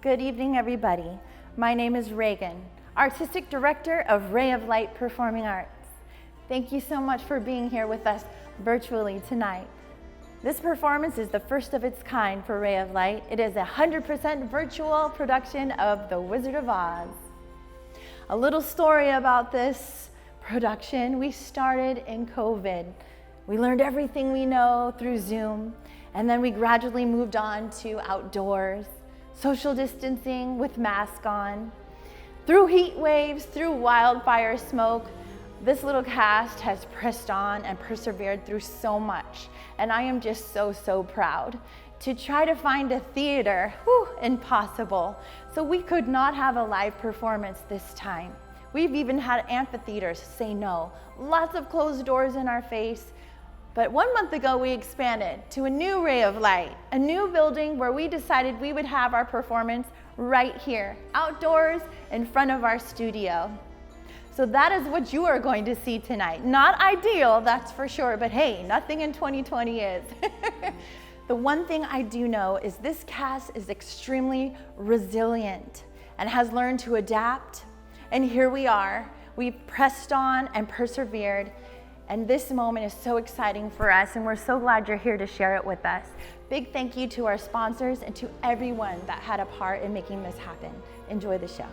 Good evening, everybody. My name is Reagan, Artistic Director of Ray of Light Performing Arts. Thank you so much for being here with us virtually tonight. This performance is the first of its kind for Ray of Light. It is a 100% virtual production of The Wizard of Oz. A little story about this production. We started in COVID. We learned everything we know through Zoom, and then we gradually moved on to outdoors, social distancing with masks on. Through heat waves, through wildfire smoke, this little cast has pressed on and persevered through so much. And I am just so proud. To try to find a theater, impossible. So we could not have a live performance this time. We've even had amphitheaters say no. Lots of closed doors in our face. But 1 month ago, we expanded to a new Ray of Light, a new building where we decided we would have our performance right here, outdoors, in front of our studio. So that is what you are going to see tonight. Not ideal, that's for sure, but hey, nothing in 2020 is. The one thing I do know is this cast is extremely resilient and has learned to adapt. And here we are. We've pressed on and persevered. And this moment is so exciting for us, and we're so glad you're here to share it with us. Big thank you to our sponsors and to everyone that had a part in making this happen. Enjoy the show.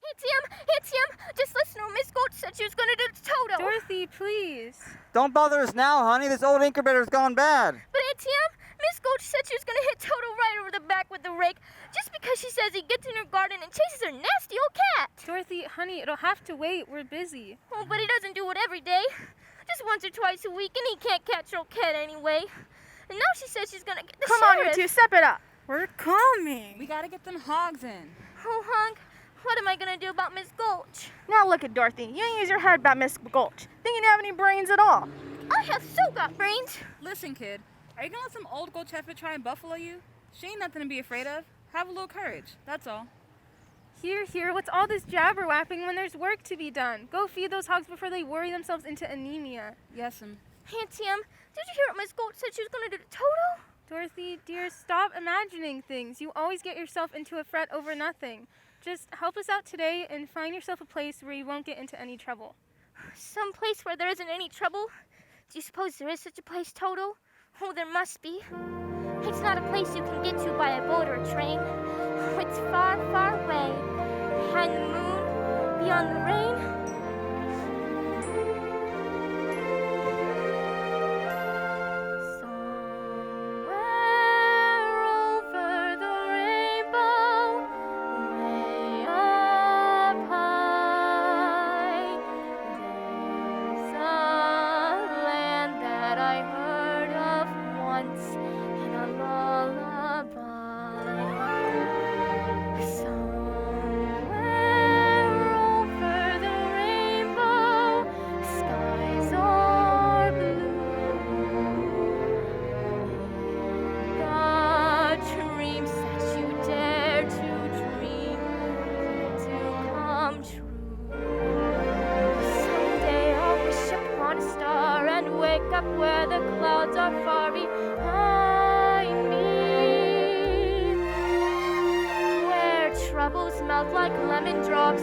Hey Tim, just listen to her. Miss Gold said she was gonna do the Toto. Dorothy, please. Don't bother us now, honey. This old incubator's gone bad. But hey Tim, Miss Gold said she was gonna hit Toto right over the back with the rake, just because she says he gets in her garden and chases her nasty old cat. Dorothy, honey, it'll have to wait. We're busy. Oh, but he doesn't do it every day. Just once or twice a week, and he can't catch her old cat anyway. And now she says she's gonna get the Come sheriff. on, you two, step it up. We're coming. We gotta get them hogs in. Oh, Hunk, what am I gonna do about Miss Gulch? Now look at Dorothy. You ain't use your head about Miss Gulch. Think you didn't have any brains at all. I have so got brains. Listen, kid. Are you gonna let some old Gulch heifer try and buffalo you? She ain't nothing to be afraid of. Have a little courage. That's all. Here, what's all this jabber-wapping when there's work to be done? Go feed those hogs before they worry themselves into anemia. Yes'm. Hey, Tim, did you hear what Miss Gold said she was going to do to Toto? Dorothy, dear, stop imagining things. You always get yourself into a fret over nothing. Just help us out today and find yourself a place where you won't get into any trouble. Some place where there isn't any trouble? Do you suppose there is such a place, Toto? Oh, there must be. It's not a place you can get to by a boat or a train. It's far, far away. Behind the moon, beyond the rain. Somewhere over the rainbow, way up high, there's a land that I heard of once in a lullaby. Somewhere over the rainbow, skies are blue. The dreams that you dare to dream to come true. Someday I'll wish upon a star and wake up where the clouds are far behind me, where troubles melt like lemon drops,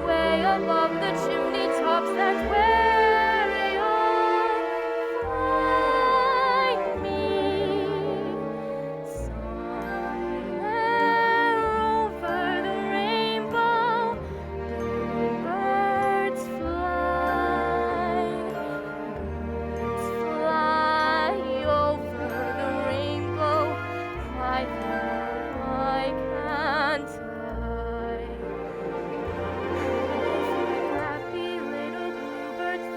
way above the chimney tops. That's where you'll find me. Somewhere over the rainbow, birds fly. Birds fly over the rainbow. Why can't I? Happy little bluebirds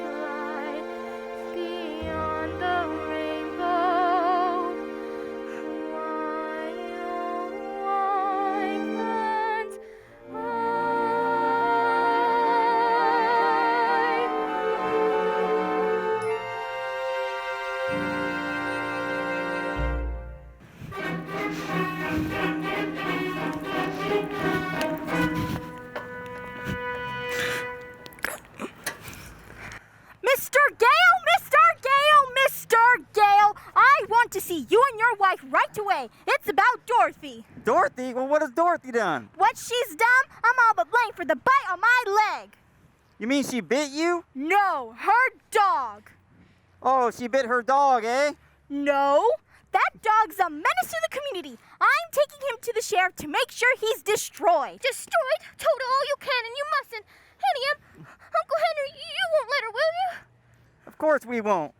Dorothy? Well, what has Dorothy done? What she's done, I'm all but blamed for the bite on my leg. You mean she bit you? No, her dog. Oh, she bit her dog, eh? No, that dog's a menace to the community. I'm taking him to the sheriff to make sure he's destroyed. Destroyed? Toto, all you can and you mustn't. Henny, Uncle Henry, you won't let her, will you? Of course we won't.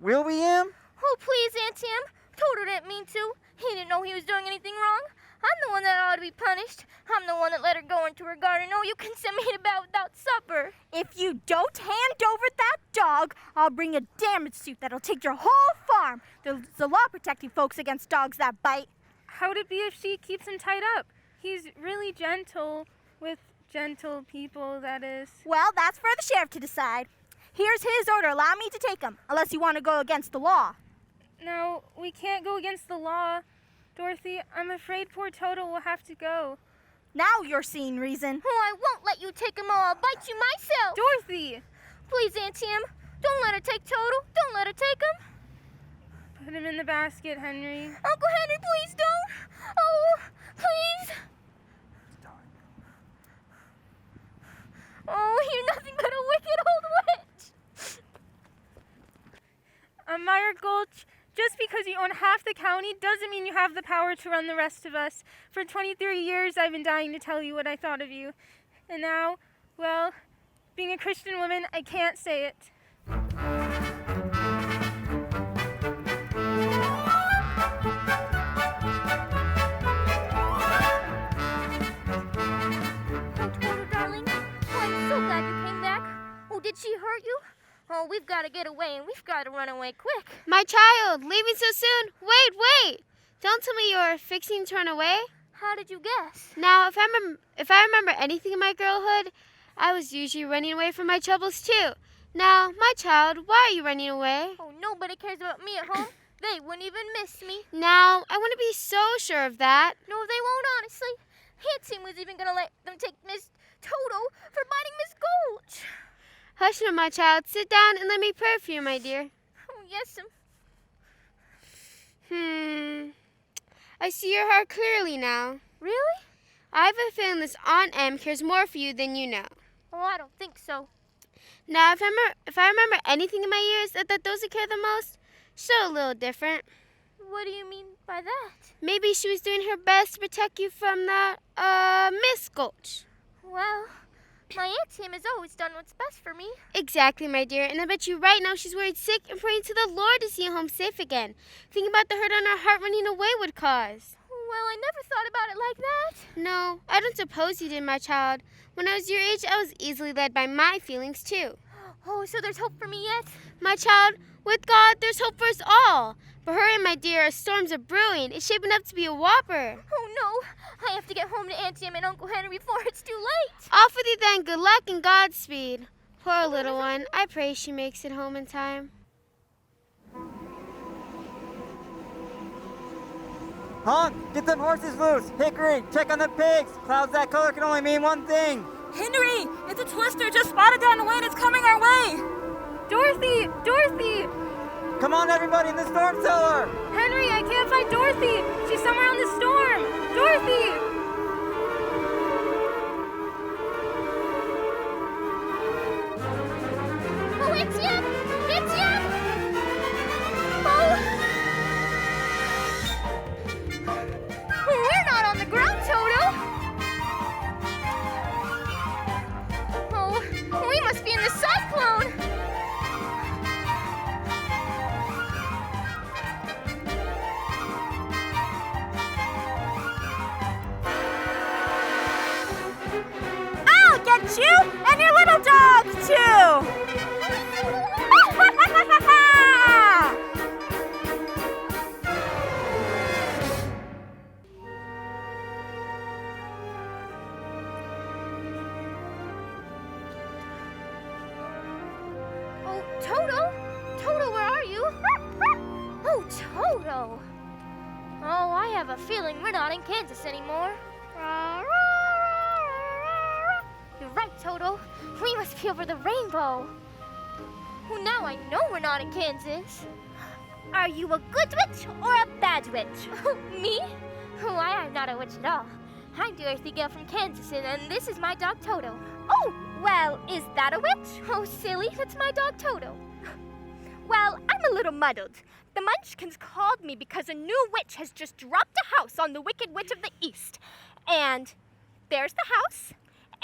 Will we, Em? Oh, please, Auntie Em. Toto didn't mean to. He didn't know he was doing anything wrong. I'm the one that ought to be punished. I'm the one that let her go into her garden. Oh, you can send me to bed without supper. If you don't hand over that dog, I'll bring a damage suit that'll take your whole farm. There's a law protecting folks against dogs that bite. How'd it be if she keeps him tied up? He's really gentle with gentle people, that is. Well, that's for the sheriff to decide. Here's his order. Allow me to take him, unless you want to go against the law. No, we can't go against the law. Dorothy, I'm afraid poor Toto will have to go. Now you're seeing reason. Oh, I won't let you take him all. I'll bite you myself. Dorothy! Please, Auntie Em, don't let her take Toto. Don't let her take him. Put him in the basket, Henry. Uncle Henry, please don't. Oh, please. Oh, you're nothing but a wicked old witch. Meyer Gulch, just because you own half the county doesn't mean you have the power to run the rest of us. For 23 years, I've been dying to tell you what I thought of you. And now, well, being a Christian woman, I can't say it. Oh, Toto, darling. Oh, I'm so glad you came back. Oh, did she hurt you? Oh, we've got to get away, and we've got to run away quick. My child, leaving so soon? Wait! Don't tell me you're fixing to run away. How did you guess? Now, if I remember anything in my girlhood, I was usually running away from my troubles too. Now, my child, why are you running away? Oh, nobody cares about me at home. They wouldn't even miss me. Now, I want to be so sure of that. No, they won't, honestly. Auntie was even going to let them take Miss Toto for biting Miss Gulch. Hush now, my child. Sit down and let me pray for you, my dear. Oh, yes, I see your heart clearly now. Really? I have a feeling this Aunt Em cares more for you than you know. Oh, I don't think so. Now, if I remember anything in my years that those who care the most, she's a little different. What do you mean by that? Maybe she was doing her best to protect you from that, Miss Gulch. Well, my Aunt Tim has always done what's best for me. Exactly, my dear, and I bet you right now she's worried sick and praying to the Lord to see you home safe again. Thinking about the hurt on her heart running away would cause. Well, I never thought about it like that. No, I don't suppose you did, my child. When I was your age, I was easily led by my feelings, too. Oh, so there's hope for me yet? My child, with God, there's hope for us all. But hurry, my dear, a storm's a-brewing. It's shaping up to be a whopper. Oh, no. I have to get home to Auntie Em and Uncle Henry before it's too late. Off with you then. Good luck and Godspeed. Poor little one. I pray she makes it home in time. Honk! Get them horses loose! Hickory, check on the pigs! Clouds that color can only mean one thing! Henry, it's a twister just spotted down the way and it's coming our way. Dorothy! Dorothy! Come on, everybody, in the storm cellar! Henry, I can't find Dorothy! She's somewhere on the storm! Dorothy! Oh, Auntie Em! Auntie Em! Oh! We're not on the ground, Toto! Oh, we must be in the cyclone! I'll get you and your little dog, too! Oh, Toto? Toto, where are you? Oh, Toto! Oh, I have a feeling we're not in Kansas anymore. You're right, Toto. We must be over the rainbow. Well, now I know we're not in Kansas. Are you a good witch or a bad witch? Me? Oh, I am not a witch at all. I'm Dorothy Gale from Kansas, and this is my dog Toto. Oh, well, is that a witch? Oh, silly, that's my dog Toto. Well, I'm a little muddled. The Munchkins called me because a new witch has just dropped a house on the Wicked Witch of the East. And there's the house,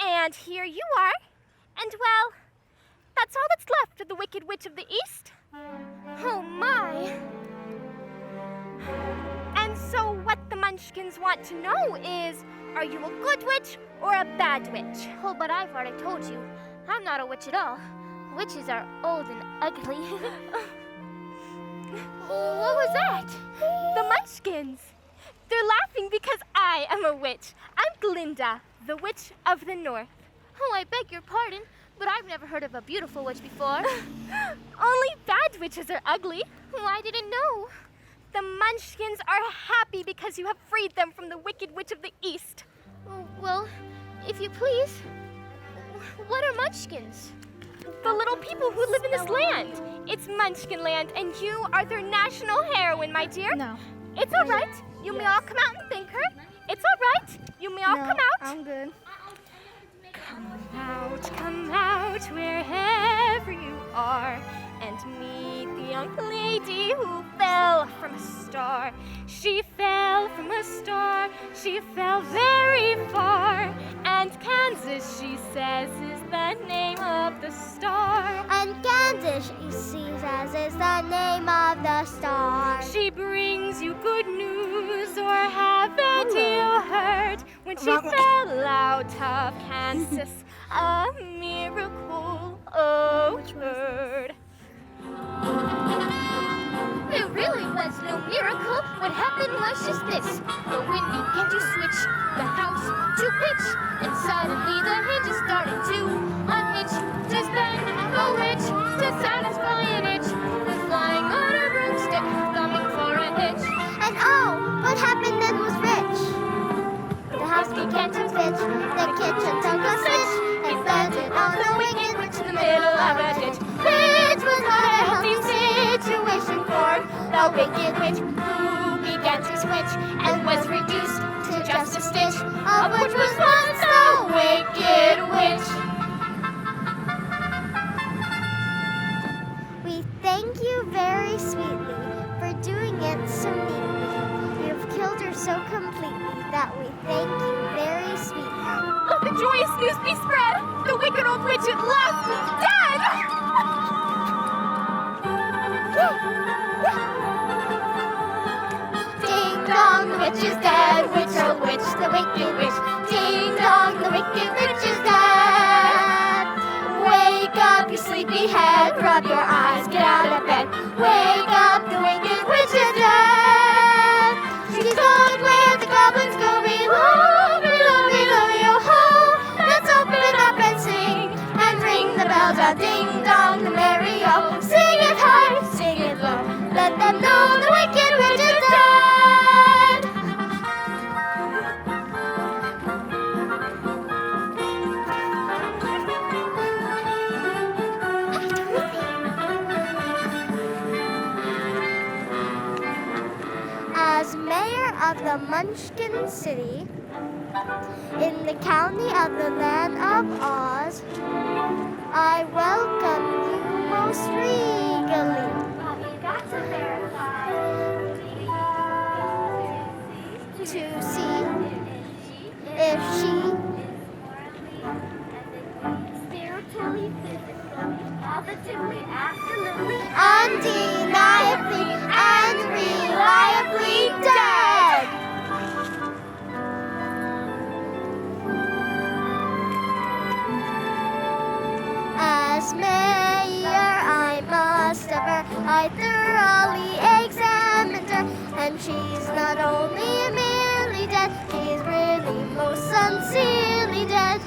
and here you are. And, well, that's all that's left of the Wicked Witch of the East. Oh, my. And so what the Munchkins want to know is, are you a good witch or a bad witch? Oh, but I've already told you, I'm not a witch at all. Witches are old and ugly. What was that? The Munchkins. They're laughing because I am a witch. I'm Glinda, the Witch of the North. Oh, I beg your pardon, but I've never heard of a beautiful witch before. Only bad witches are ugly. Oh, I didn't know. The Munchkins are happy because you have freed them from the Wicked Witch of the East. Oh, well, if you please, what are Munchkins? The little people who live in this land. It's Munchkinland, and you are their national heroine, my dear. No. It's all right. You may all come out and thank her. It's all right. You may all come out. I'm good. Come out wherever you are, and meet the young lady who fell from a star. She fell from a star, she fell very far, and Kansas, she says, is the name of the star. And Kansas, she says, is the name of the star. She brings you good news, or haven't you heard? When she fell out of Kansas, a miracle occurred. It really was no miracle. What happened was just this. The wind began to switch, the house to pitch, and suddenly the hinges started to unhitch. To spend a rich, to satisfy an itch, with flying on a broomstick, thumbing for a hitch. And oh, what happened then was rich. The house began to pitch, the kitchen took a switch, and landed on the Wicked Witch in the middle of a ditch. Which was not a healthy situation for the Wicked Witch, who began to switch and was reduced to just a stitch, of which was once the Wicked Witch. We thank you very sweetly for doing it so neatly. You've killed her so completely that we thank you very sweetly. Let the joyous news be spread! The wicked old witch at last is dead! Ding dong, the witch is dead. Witch, oh witch, the wicked witch. Ding dong, the wicked witch is dead. Wake up, you sleepy head. Rub your eyes, get out of bed. Wake up, the wicked witch is dead. She's gone where the goblins go below. Below, below, yo ho. Let's open up and sing and ring the bells out. Ding dong, the merry-o. Sing it high, sing it low. Let them know the wicked witch is dead. As mayor of the Munchkin City, in the county of the land of Oz, I welcome you most regally. To see if she spiritually, physically, positively, absolutely, undeniably, and reliably dead. As mayor, I must aver, I thoroughly examined her, and she's not only merely dead, she's really most sincerely dead.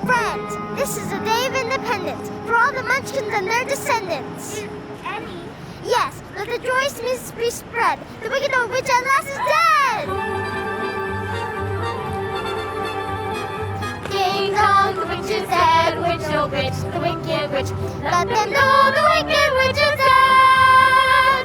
Friends, this is a day of independence for all the Munchkins and their descendants. Yes, let the joyous news be spread. The wicked old witch at last is dead! Ding dong, the witch is dead. Witch, oh witch, the wicked witch. Let them know the wicked witch is dead!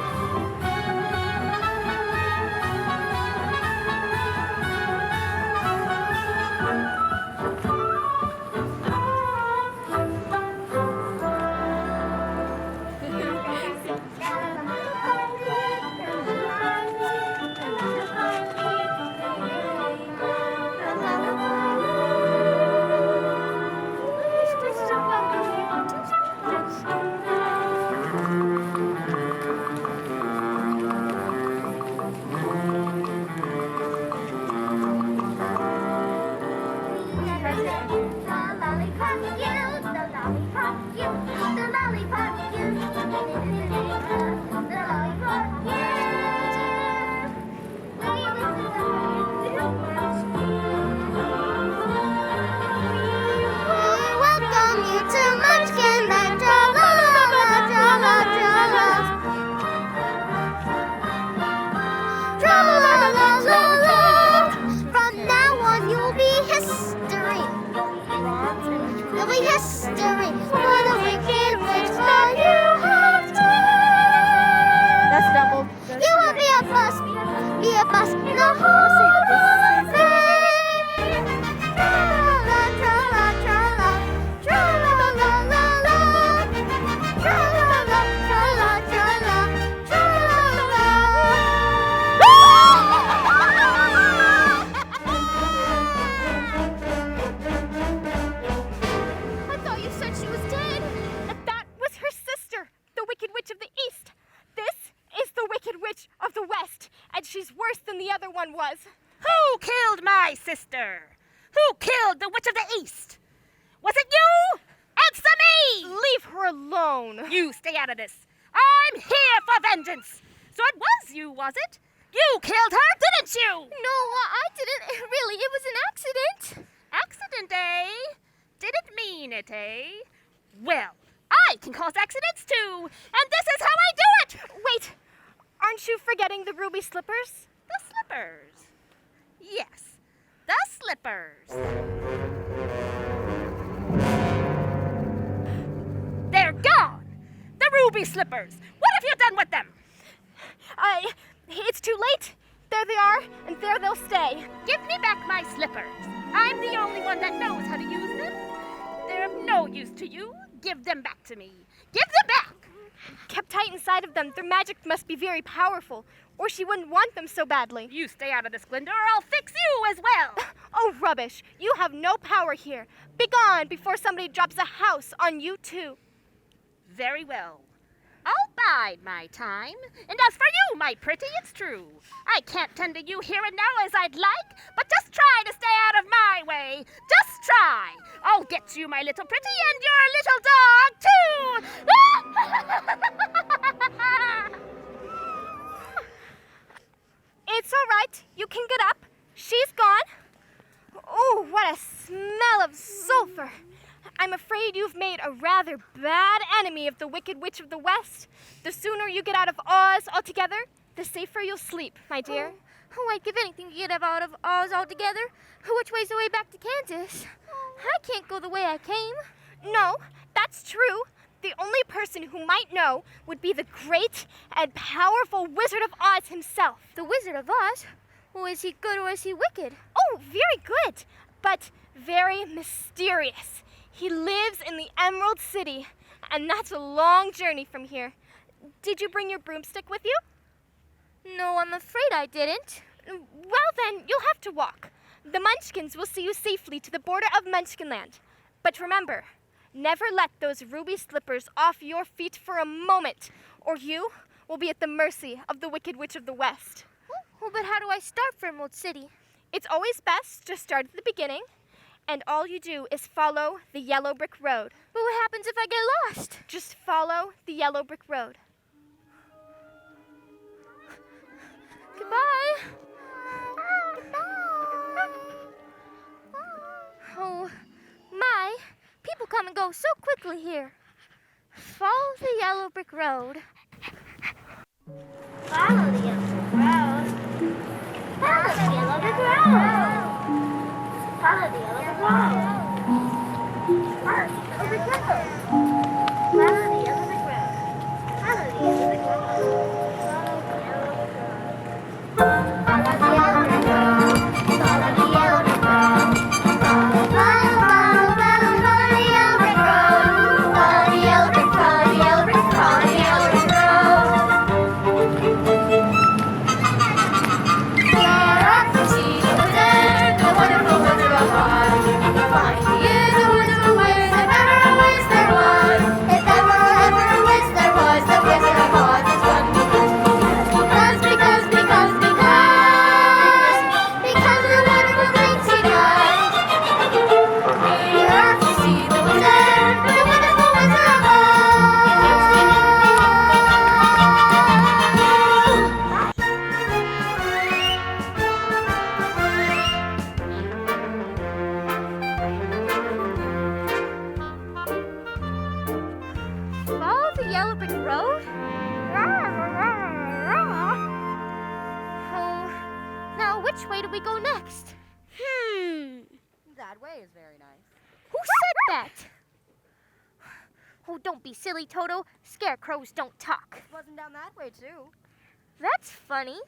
has it. The lollipop you, the lollipop you, the lollipop you, the lollipop you. Welcome you to Munchkinland, tra-la-la-la, tra-la-la-la. Tra-la-la-la-la-la. From now on you'll be history. You'll be history. What a wicked witch that you have done. That's double. You will be a bus in the Hall of Fame. Tra-la-la, tra-la, tra-la, tra-la-la-la-la. Tra-la-la, tra-la, tra-la, tra-la-la. I thought you said she was dead. That was her sister, the Wicked Witch of the East. This is the Wicked Witch of the West, and she's worse than the other one was. Who killed my sister? Who killed the Witch of the East? Was it you? Answer me! Leave her alone. You stay out of this. I'm here for vengeance. So it was you, was it? You killed her, didn't you? No, I didn't. Really, it was an accident. Accident, eh? Didn't mean it, eh? Well, I can cause accidents too, and this is how I do it! Wait, aren't you forgetting the ruby slippers? The slippers. Yes, the slippers. They're gone! The ruby slippers! What have you done with them? It's too late. There they are, and there they'll stay. Give me back my slippers. I'm the only one that knows how to use them. They're of no use to you. Give them back to me. Give them back! Kept tight inside of them, their magic must be very powerful, or she wouldn't want them so badly. You stay out of this, Glinda, or I'll fix you as well. Oh, rubbish. You have no power here. Begone before somebody drops a house on you, too. Very well. I'll bide my time. And as for you, my pretty, it's true. I can't tend to you here and now as I'd like, but just try to stay out of my way. Just try. I'll get you, my little pretty, and your little dog, too. It's all right. You can get up. She's gone. Oh, what a smell of sulfur. I'm afraid you've made a rather bad enemy of the Wicked Witch of the West. The sooner you get out of Oz altogether, the safer you'll sleep, my dear. Oh, I'd give anything to get out of Oz altogether. Which way's the way back to Kansas? I can't go the way I came. No, that's true. The only person who might know would be the great and powerful Wizard of Oz himself. The Wizard of Oz? Well, is he good or is he wicked? Oh, very good, but very mysterious. He lives in the Emerald City, and that's a long journey from here. Did you bring your broomstick with you? No, I'm afraid I didn't. Well, then, you'll have to walk. The Munchkins will see you safely to the border of Munchkinland. But remember, never let those ruby slippers off your feet for a moment, or you will be at the mercy of the Wicked Witch of the West. Well, but how do I start for Emerald City? It's always best to start at the beginning, and all you do is follow the yellow brick road. But what happens if I get lost? Just follow the yellow brick road. Goodbye. Oh, my. People come and go so quickly here. Follow the yellow brick road. Follow the yellow brick road. Follow the yellow brick road. Follow the yellow brick road. Follow the yellow brick road. Follow the yellow brick road. Follow the yellow brick road. Follow the yellow brick road. Follow the yellow brick road. Follow the yellow brick road. Follow the yellow brick, follow the yellow brick, follow the yellow brick road. There are the sea wizard, the wonderful Wizard of Oz. Find he is a wizard who is, if ever a wiz there was. way do we go next? That way is very nice. Who said that? Oh, don't be silly, Toto. Scarecrows don't talk. Wasn't down that way, too. That's funny.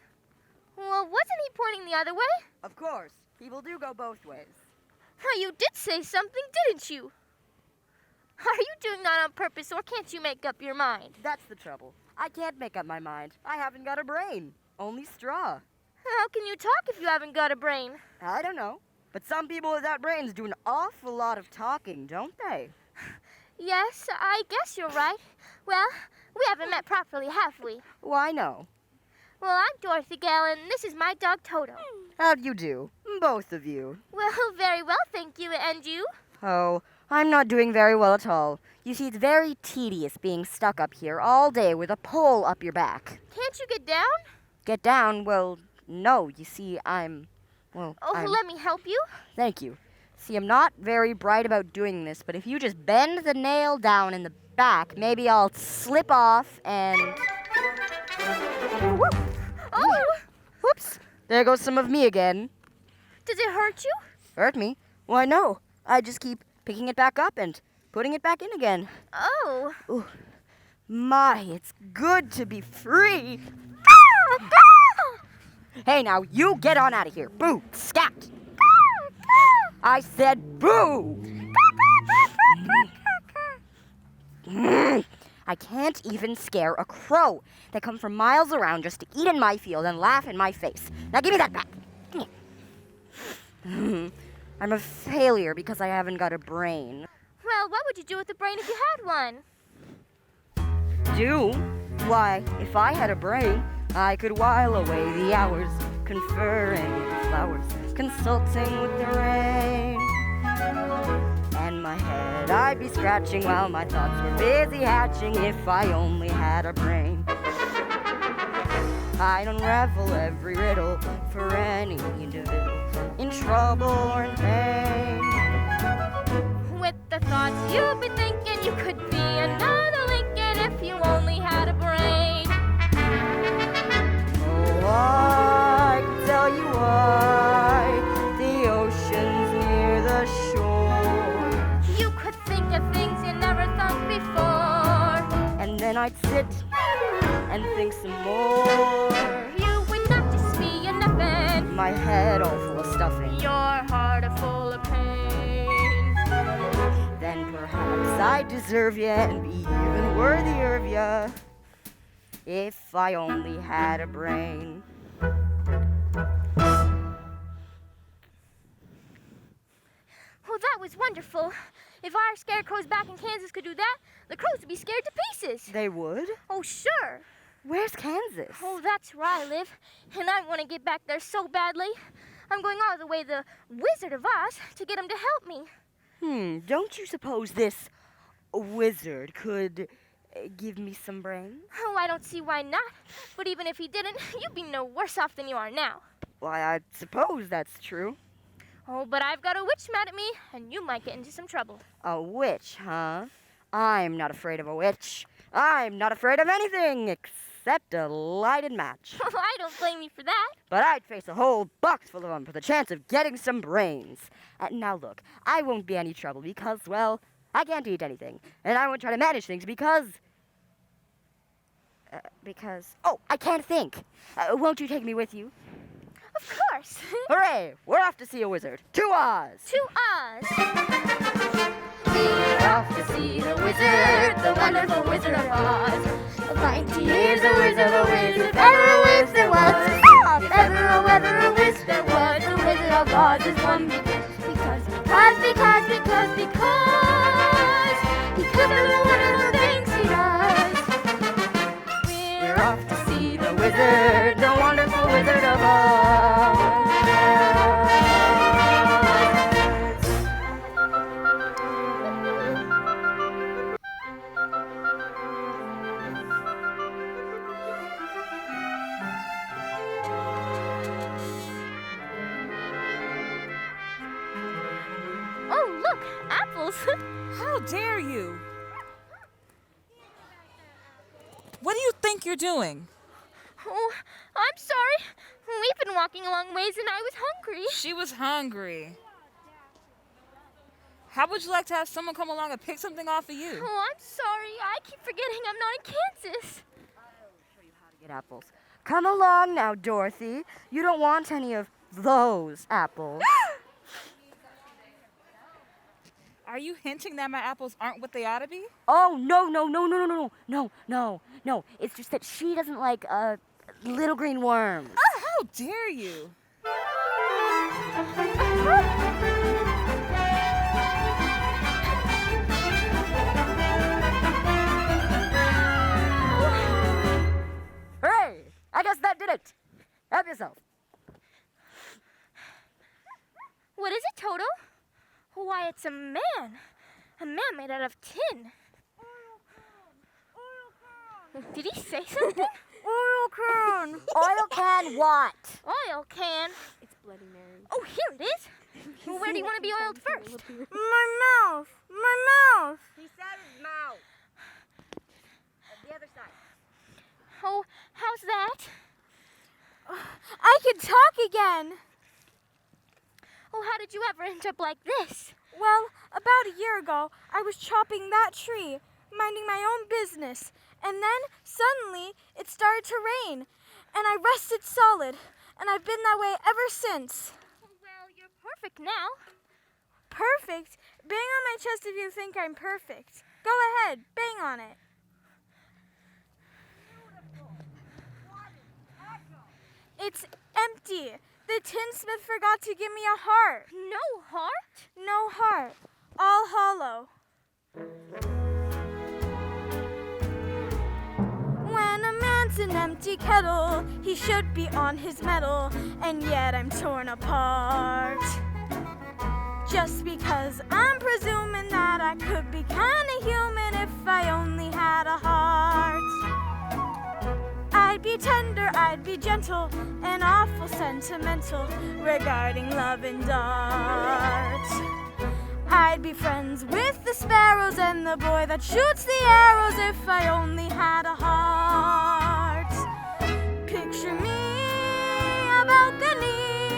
Well, wasn't he pointing the other way? Of course. People do go both ways. Oh, you did say something, didn't you? Are you doing that on purpose, or can't you make up your mind? That's the trouble. I can't make up my mind. I haven't got a brain. Only straw. How can you talk if you haven't got a brain? I don't know. But some people without brains do an awful lot of talking, don't they? Yes, I guess you're right. Well, we haven't met properly, have we? Why, no. Well, I'm Dorothy Gale, and this is my dog, Toto. How do you do? Both of you. Well, very well, thank you. And you? Oh, I'm not doing very well at all. You see, it's very tedious being stuck up here all day with a pole up your back. Can't you get down? Get down? Well, no. You see, I'm... Let me help you. Thank you. See, I'm not very bright about doing this, but if you just bend the nail down in the back, maybe I'll slip off and... Oh! Whoops. There goes some of me again. Does it hurt you? Hurt me? Why, no. I just keep picking it back up and putting it back in again. Oh. Ooh. My, it's good to be free. Hey, now, you get on out of here. Boo! Scat! I said boo! I can't even scare a crow. They come from miles around just to eat in my field and laugh in my face. Now give me that back. I'm a failure because I haven't got a brain. Well, what would you do with a brain if you had one? Do? Why, if I had a brain, I could while away the hours, conferring with the flowers, consulting with the rain. And my head I'd be scratching while my thoughts were busy hatching if I only had a brain. I'd unravel every riddle for any individual in trouble or in pain. With the thoughts you've been thinking, you could be another Lincoln if you only had a brain. Oh, I can tell you why the ocean's near the shore. You could think of things you never thought before. And then I'd sit and think some more. You would not just be a nothing. My head all full of stuffing. Your heart are full of pain. Then perhaps I'd deserve ya and be even worthier of ya if I only had a brain. Oh, that was wonderful. If our scarecrows back in Kansas could do that, the crows would be scared to pieces. They would? Oh, sure. Where's Kansas? Oh, that's where I live, and I want to get back there so badly. I'm going all the way to the Wizard of Oz to get him to help me. Don't you suppose this wizard could give me some brains? Oh, I don't see why not. But even if he didn't, you'd be no worse off than you are now. Why, I suppose that's true. Oh, but I've got a witch mad at me, and you might get into some trouble. A witch, huh? I'm not afraid of a witch. I'm not afraid of anything except a lighted match. I don't blame you for that. But I'd face a whole box full of them for the chance of getting some brains. Now look, I won't be any trouble because, well, I can't eat anything. And I won't try to manage things because... Oh, I can't think. Won't you take me with you? Of course. Hooray! We're off to see a wizard. To Oz! To Oz. We're off to see the wizard, the wonderful Wizard of Oz. 90 years a wizard, a whiz, if ever a whiz there was. If ever a whiz there was, the Wizard of Oz is one because of the wonderful things he does. We're off to see the wizard, the wonderful Wizard of Oz. Oh, look, apples. How dare you? What do you think you're doing? Oh, I'm sorry. We've been walking a long ways and I was hungry. She was hungry. How would you like to have someone come along and pick something off of you? Oh, I'm sorry. I keep forgetting I'm not in Kansas. Get apples. Come along now, Dorothy. You don't want any of those apples. Are you hinting that my apples aren't what they ought to be? Oh, no. It's just that she doesn't like little green worms. Oh, how dare you? Hooray! I guess that did it. Help yourself. What is it, Toto? Why, it's a man. A man made out of tin. Did he say something? Oil can. Oil can what? Oil can. It's Bloody Mary. Oh, here it is. Well, where do you want to be oiled first? My mouth. He said his mouth. The other side. Oh, how's that? I can talk again. Oh, how did you ever end up like this? Well, about a year ago, I was chopping that tree, minding my own business, and then suddenly it started to rain, and I rested solid, and I've been that way ever since. Well, you're perfect now. Perfect? Bang on my chest if you think I'm perfect. Go ahead, bang on it. It's empty. The tinsmith forgot to give me a heart. No heart? No heart. All hollow. When a man's an empty kettle, he should be on his mettle, and yet I'm torn apart. Just because I'm presuming that I could be kinda human if I only had a heart. I'd be tender, I'd be gentle, and awful sentimental regarding love and art. I'd be friends with the sparrows and the boy that shoots the arrows if I only had a heart. Picture me a balcony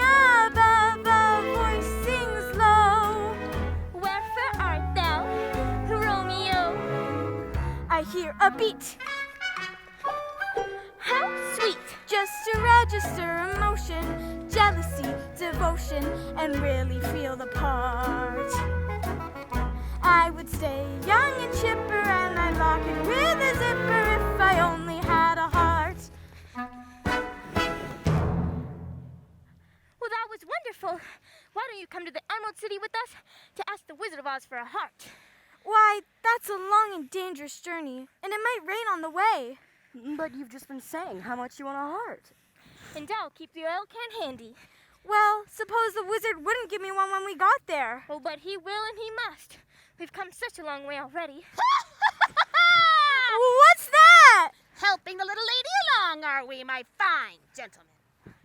above, a voice sings low. Wherefore art thou, Romeo? I hear a beat. How sweet! Just to register emotion, jealousy, devotion, and really feel the part. I would stay young and chipper, and I'd lock it with a zipper if I only had a heart. Well, that was wonderful. Why don't you come to the Emerald City with us to ask the Wizard of Oz for a heart? Why, that's a long and dangerous journey, and it might rain on the way. But you've just been saying how much you want a heart. And I'll keep the oil can handy. Well, suppose the wizard wouldn't give me one when we got there. Oh, but he will and he must. We've come such a long way already. What's that? Helping the little lady along, are we, my fine gentlemen?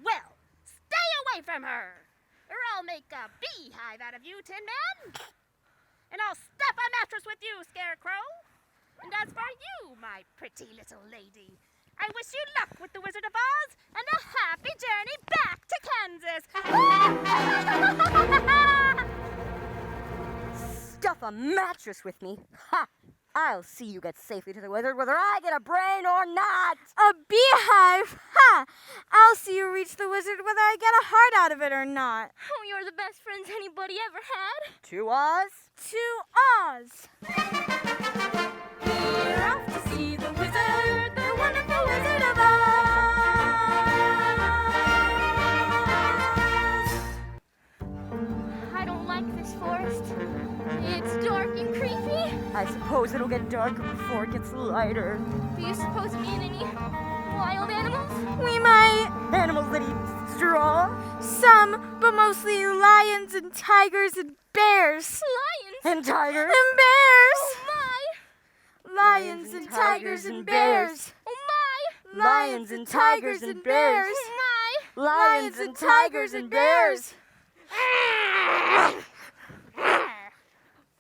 Well, stay away from her, or I'll make a beehive out of you, Tin Man. And I'll stuff a mattress with you, Scarecrow. And as for you, my pretty little lady, I wish you luck with the Wizard of Oz and a happy journey back to Kansas. Stuff a mattress with me? Ha! I'll see you get safely to the wizard whether I get a brain or not. A beehive? Ha! I'll see you reach the wizard whether I get a heart out of it or not. Oh, you're the best friends anybody ever had. To Oz? To Oz. We're off to see the wizard, the wonderful Wizard of Oz. I don't like this forest. It's dark and creepy. I suppose it'll get darker before it gets lighter. Do you suppose me and any wild animals? We might. Animals that eat straw? Some, but mostly lions and tigers and bears. Lions? And tigers? And bears. Oh, my. Lions and tigers and bears. Oh, my. Lions and tigers and bears. Oh, my. Lions and tigers and bears.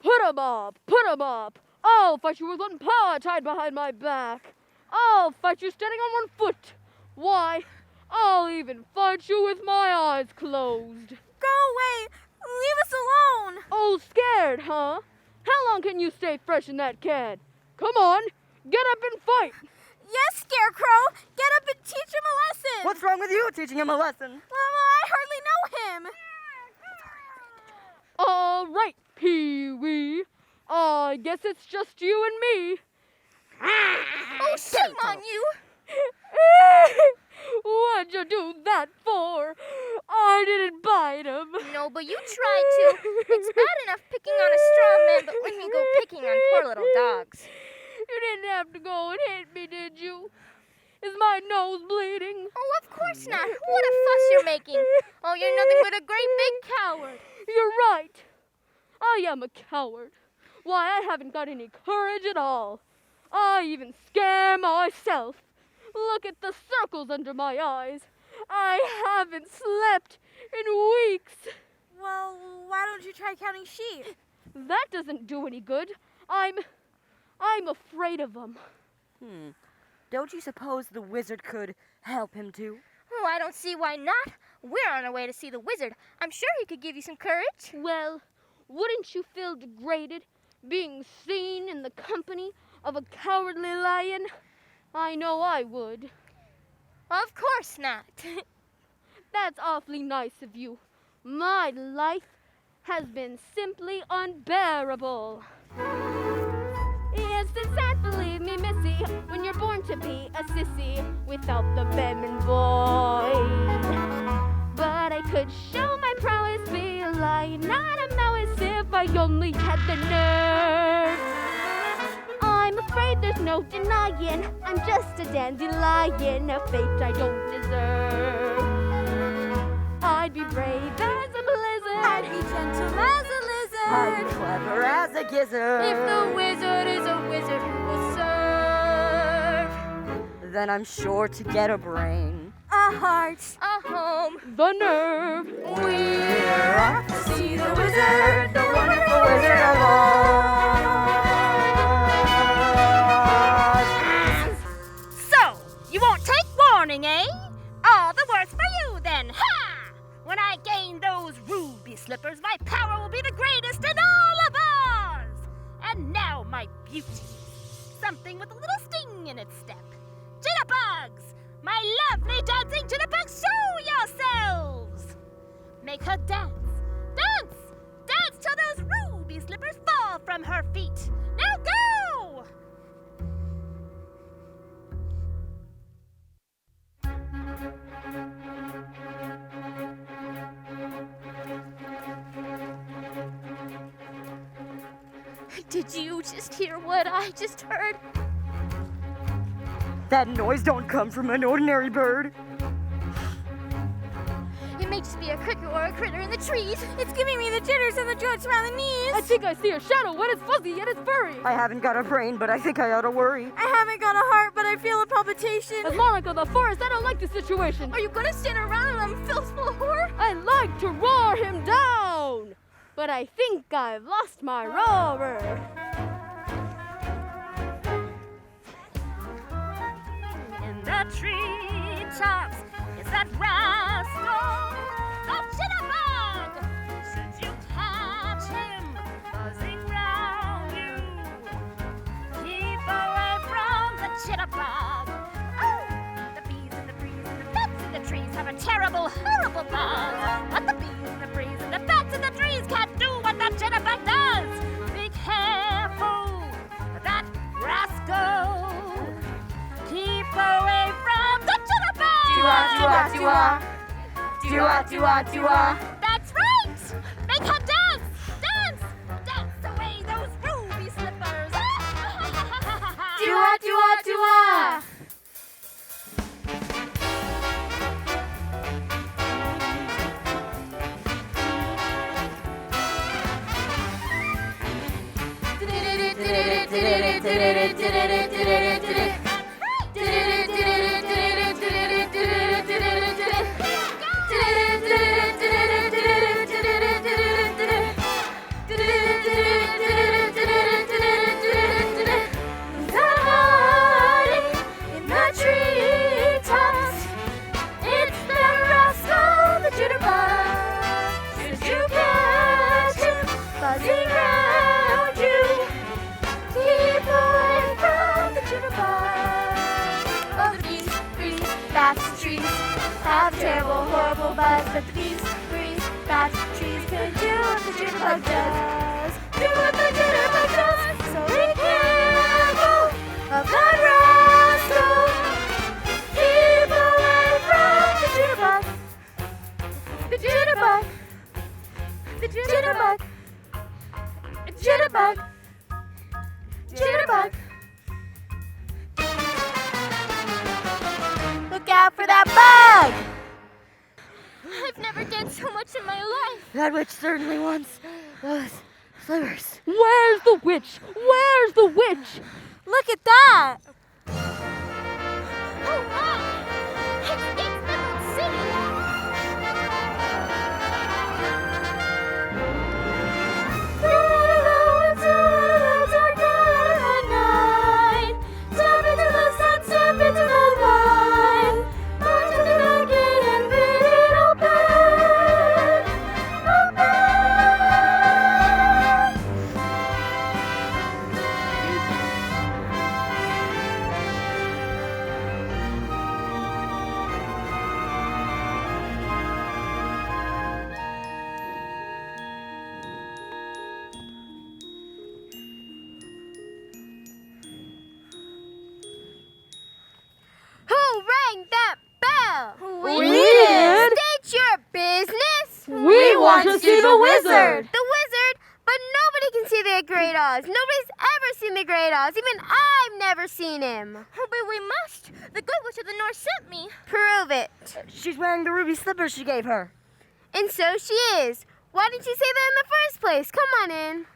Put 'em up! Put 'em up! I'll fight you with one paw tied behind my back. I'll fight you standing on one foot. Why, I'll even fight you with my eyes closed. Go away! Leave us alone! Oh, scared, huh? How long can you stay fresh in that can? Come on, get up and fight. Yes, Scarecrow! Get up and teach him a lesson! What's wrong with you teaching him a lesson? I hardly know him! All right, Pee-wee. I guess it's just you and me. Oh, shame on you! What'd you do that for? I didn't bite him. No, but you tried to. It's bad enough picking on a straw man, but when you go picking on poor little dogs. You didn't have to go and hit me, did you? Is my nose bleeding? Oh, of course not. What a fuss you're making. Oh, you're nothing but a great big coward. You're right. I am a coward. Why, I haven't got any courage at all. I even scare myself. Look at the circles under my eyes. I haven't slept in weeks. Well, why don't you try counting sheep? That doesn't do any good. I'm afraid of them. Don't you suppose the wizard could help him too? Oh, I don't see why not. We're on our way to see the wizard. I'm sure he could give you some courage. Well, wouldn't you feel degraded being seen in the company of a cowardly lion? I know I would. Of course not. That's awfully nice of you. My life has been simply unbearable. Yes, it's sad, believe me, missy, when you're born to be a sissy without the Bedman void. But I could show my prowess, be a lion, not a mouse, if I only had the nerve. I'm afraid there's no denying, I'm just a dandelion, a fate I don't deserve. I'd be brave as a blizzard, I'd be gentle as a lizard, I'd be clever as a gizzard. If the wizard is a wizard who will serve, then I'm sure to get a brain, a heart, a home, the nerve. We're off to see the wizard, the wonderful Wizard of Oz. So, you won't take warning, eh? All the worse for you, then. Ha! When I gain those ruby slippers, my power will be the greatest in all of Oz! And now, my beauty. Something with a little sting in its step. Jitterbugs! My lovely dancing jitterbugs, show yourselves! Make her dance. Dance! Dance till those ruby slippers fall from her feet. Now go! Did you just hear what I just heard? That noise don't come from an ordinary bird. It may just be a cricket or a critter in the trees. It's giving me the jitters and the joints around the knees. I think I see a shadow, but it's fuzzy yet it's furry. I haven't got a brain, but I think I ought to worry. I haven't got a heart, but I feel a palpitation. As monarch of the forest, I don't like the situation. Are you gonna stand around and I'm filled full of horror? I like to roar him down, but I think I've lost my roarer. In the treetops is that rascal, the jitterbug. Should you catch him buzzing round you, keep away from the jitterbug. Oh, the bees and the breeze and the bats in the trees have a terrible, horrible buzz. But the bees and the breeze and the bats in the trees can't do what that jitterbug does. Be careful, that rascal. Keep away from the jitterbug! Dua. That's right! Make her dance! Dance! Dance away those ruby slippers! Dua. have a terrible, horrible buzz. But the bees, breeze, bats, trees could do what the jitterbug does. Do what the jitterbug does. So be careful of that rascal. Keep away from the jitterbug. The jitterbug. The jitterbug. Jitterbug. Jitterbug. Look out for that bug! I've never done so much in my life. That witch certainly wants those slivers. Where's the witch? Where's the witch? Look at that! Oh my! It's Emerald City! Step into the sun, step into the light. March into the gate and bid it open. Open. Who rang that bell? We did. State your business. We want to see the wizard. The wizard? But nobody can see the Great Oz. Nobody's ever seen the Great Oz. Even I've never seen him. Oh, but we must. The Good Witch of the North sent me. Prove it. She's wearing the ruby slippers she gave her. And so she is. Why didn't you say that in the first place? Come on in.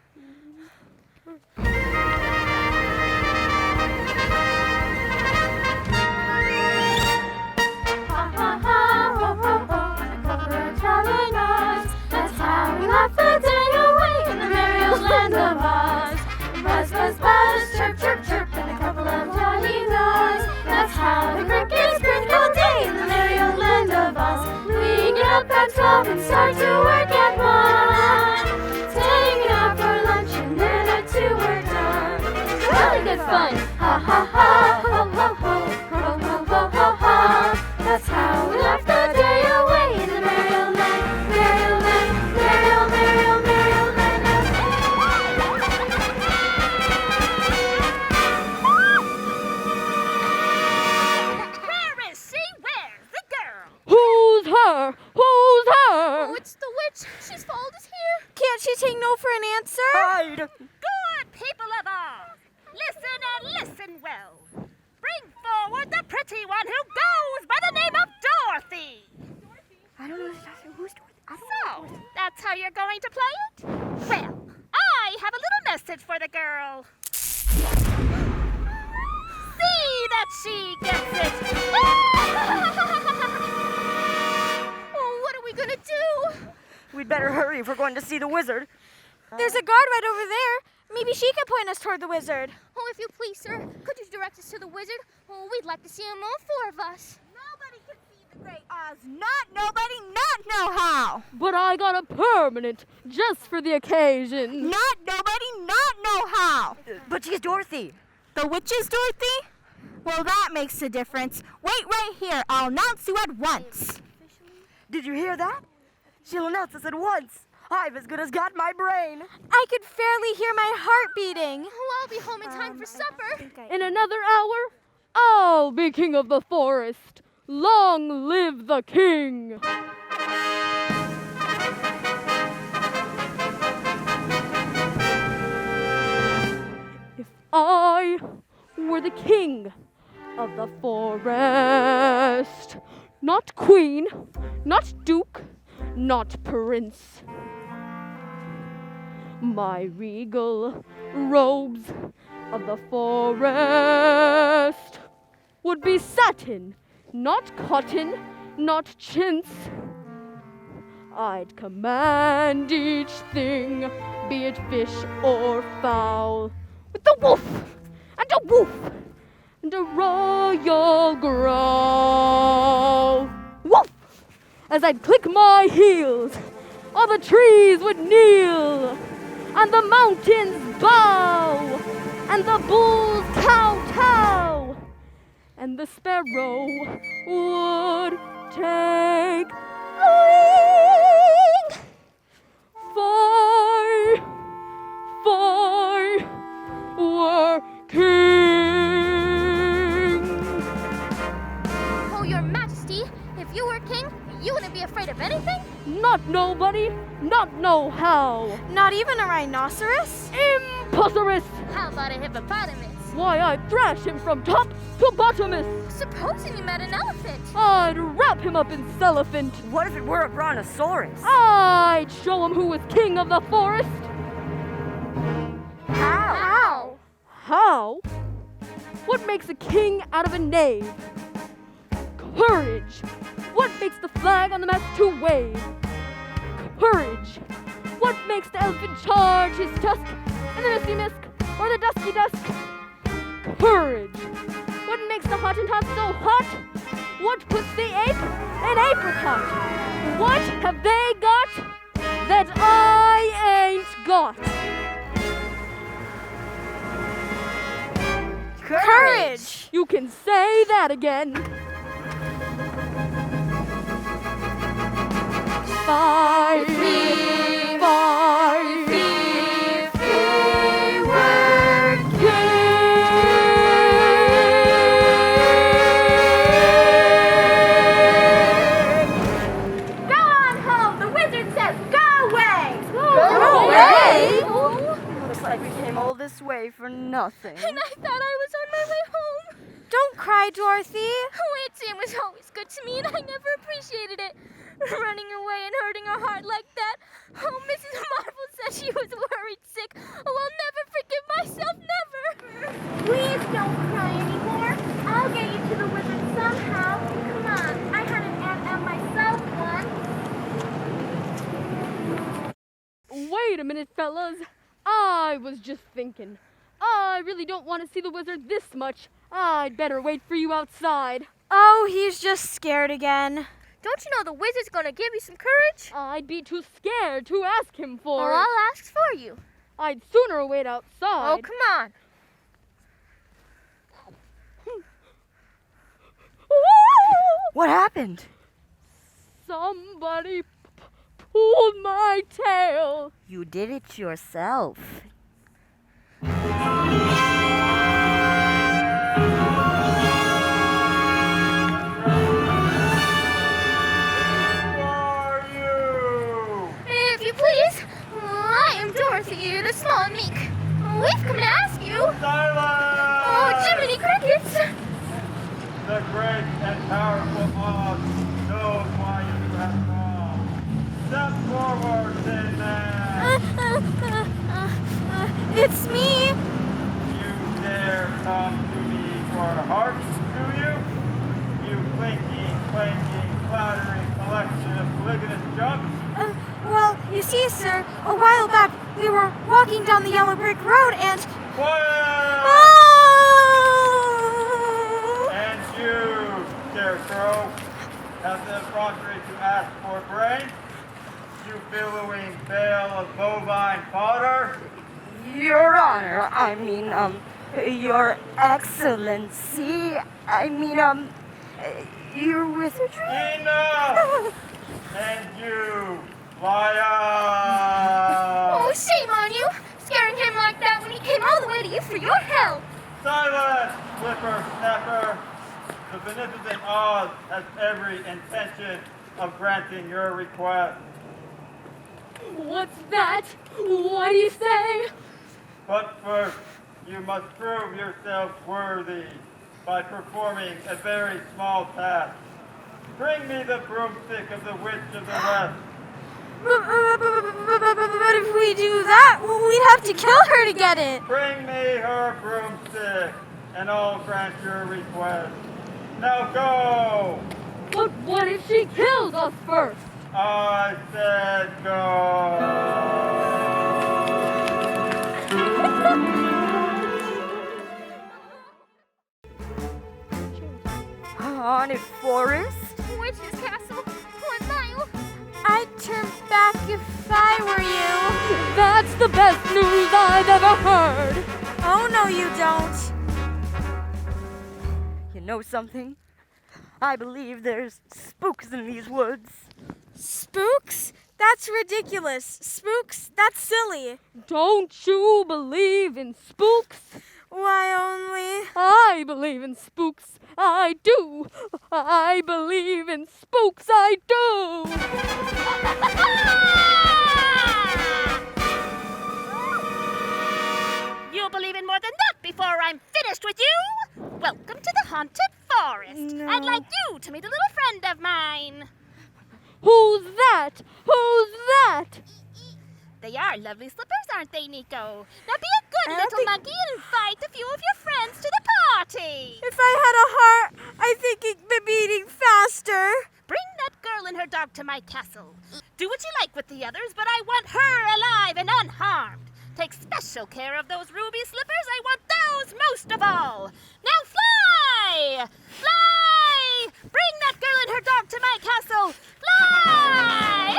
Ha ha ha, ho ho ho, and a couple of traveling eyes. That's how we laugh the day away in the merry old land of Oz. Buzz, buzz, buzz, chirp, chirp, chirp, and a couple of tiny eyes. That's how the crickets grin all day in the merry old land of Oz. We get up at 12 and start to work at 1. Taking out for lunch and then at 2 we're done. Really good fun. Ha ha ha, ho ho ho, ho ho ho ho ha. That's how we laugh the day away in the merry old land, merry old land, merry old, merry old, merry old land. Where is she? Where's the girl? Who's her? Who's her? Oh, it's the witch. She's followed us here. Can't she take no for an answer? Hide! Good people of Oz, listen and listen well. Bring forward the pretty one who goes by the name of Dorothy. I don't know who's Dorothy. So, that's how you're going to play it? Well, I have a little message for the girl. See that she gets it. Oh, what are we gonna do? We'd better hurry if we're going to see the wizard. There's a guard right over there. Maybe she could point us toward the wizard. Oh, if you please, sir, could you direct us to the wizard? Oh, we'd like to see him, all 4 of us. Nobody can see the Great Oz. Not nobody, not know how. But I got a permanent just for the occasion. Not nobody, not know how. But she's Dorothy. The witch is Dorothy? Well, that makes a difference. Wait right here. I'll announce you at once. Did you hear that? She'll announce us at once. I've as good as got my brain. I could fairly hear my heart beating. Oh, I'll be home in time for supper. In another hour, I'll be king of the forest. Long live the king! If I were the king of the forest, not queen, not duke, not prince, my regal robes of the forest would be satin, not cotton, not chintz. I'd command each thing, be it fish or fowl, with a woof and a woof and a royal growl. Woof! As I'd click my heels, all the trees would kneel, and the mountains bow, and the bulls kowtow, and the sparrow would take wing. For were king. Oh, your majesty, if you were king, you wouldn't be afraid of anything? Not nobody, not no how. Not even a rhinoceros? Impossimus! How about a hippopotamus? Why, I'd thrash him from top to bottomest. Supposing you met an elephant? I'd wrap him up in cellophant. What if it were a brontosaurus? I'd show him who was king of the forest. How? How? What makes a king out of a knave? Courage. What makes the flag on the mast to wave? Courage. What makes the elephant charge his tusk and the misty misk or the dusky dusk? Courage. What makes the Hottentot so hot? What puts the ape in apricot? What have they got that I ain't got? Courage! You can say that again. 5 feet, 5 feet, we were Go on home! The wizard says go away! Go away? Looks like we came all this way for nothing. And I thought I was on my way home. Don't cry, Dorothy. Waiting was always good to me, and I never appreciated it. Running away and hurting her heart like that. Oh, Mrs. Marvel said she was worried sick. Oh, I'll never forgive myself, never. Please don't cry anymore. I'll get you to the wizard somehow. Come on, I had an aunt myself once. Wait a minute, fellas. I was just thinking. I really don't want to see the wizard this much. I'd better wait for you outside. Oh, he's just scared again. Don't you know the wizard's gonna give you some courage? I'd be too scared to ask him for Well, it. I'll ask for you. I'd sooner wait outside. Oh, come on. What happened? Somebody pulled my tail. You did it yourself. If you please, I am Dorothy, the small and meek. We've come to ask you. Silence! Oh, Jiminy Crickets! The great and powerful Oz knows why you have come. Step forward, Tin Man. It's me. You dare come to me for hearts, do you? You clinking, clanking, clattering collection of polygamous jumps. Well, you see, sir, a while back we were walking down the yellow brick road and... Quiet! Oh! And you, Scarecrow, have the effrontery to ask for brains? You billowing bale of bovine fodder? Your Honor, Your Excellency, your wizardry? Enough! And you, liar! Oh, shame on you! Scaring him like that when he came all the way to you for your help! Silence, whippersnapper! The beneficent Oz has every intention of granting your request. What's that? What do you say? But first, you must prove yourself worthy by performing a very small task. Bring me the broomstick of the Witch of the West. But if we do that, we'd have to kill her to get it. Bring me her broomstick, and I'll grant your request. Now go! But what if she kills us first? I said go! Haunted forest? Witch's castle, 1 mile. I'd turn back if I were you. That's the best news I've ever heard. Oh, no, you don't. You know something? I believe there's spooks in these woods. Spooks? That's ridiculous. Spooks? That's silly. Don't you believe in spooks? Why only? I believe in spooks. I do. I believe in spooks. I do. You'll believe in more than that before I'm finished with you. Welcome to the haunted forest. No. I'd like you to meet a little friend of mine. Who's that? Who's that? They are lovely slippers, aren't they, Nico? Now be a good little monkey and invite a few of your friends to the party. If I had a heart, I think it'd be beating faster. Bring that girl and her dog to my castle. Do what you like with the others, but I want her alive and unharmed. Take special care of those ruby slippers. I want those most of all. Now fly! Fly! Bring that girl and her dog to my castle. Fly!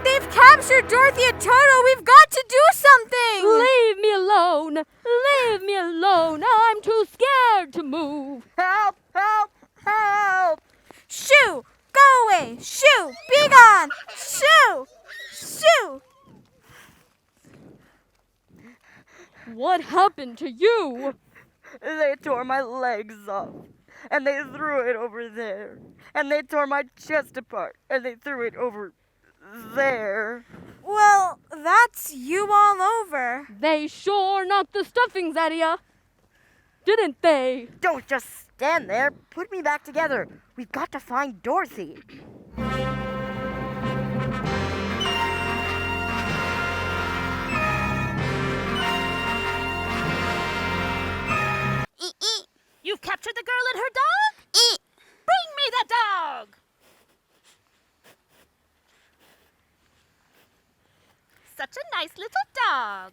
They've captured Dorothy and Toto. We've got to do something. Leave me alone. Leave me alone. I'm too scared to move. Help! Help! Help! Shoo! Go away! Shoo! Be gone! Shoo! Shoo! What happened to you? They tore my legs off, and they threw it over there. And they tore my chest apart, and they threw it over there. Well, that's you all over. They sure knocked the stuffings out of ya, didn't they? Don't just stand there. Put me back together. We've got to find Dorothy. You've captured the girl and her dog? Bring me the dog! Such a nice little dog.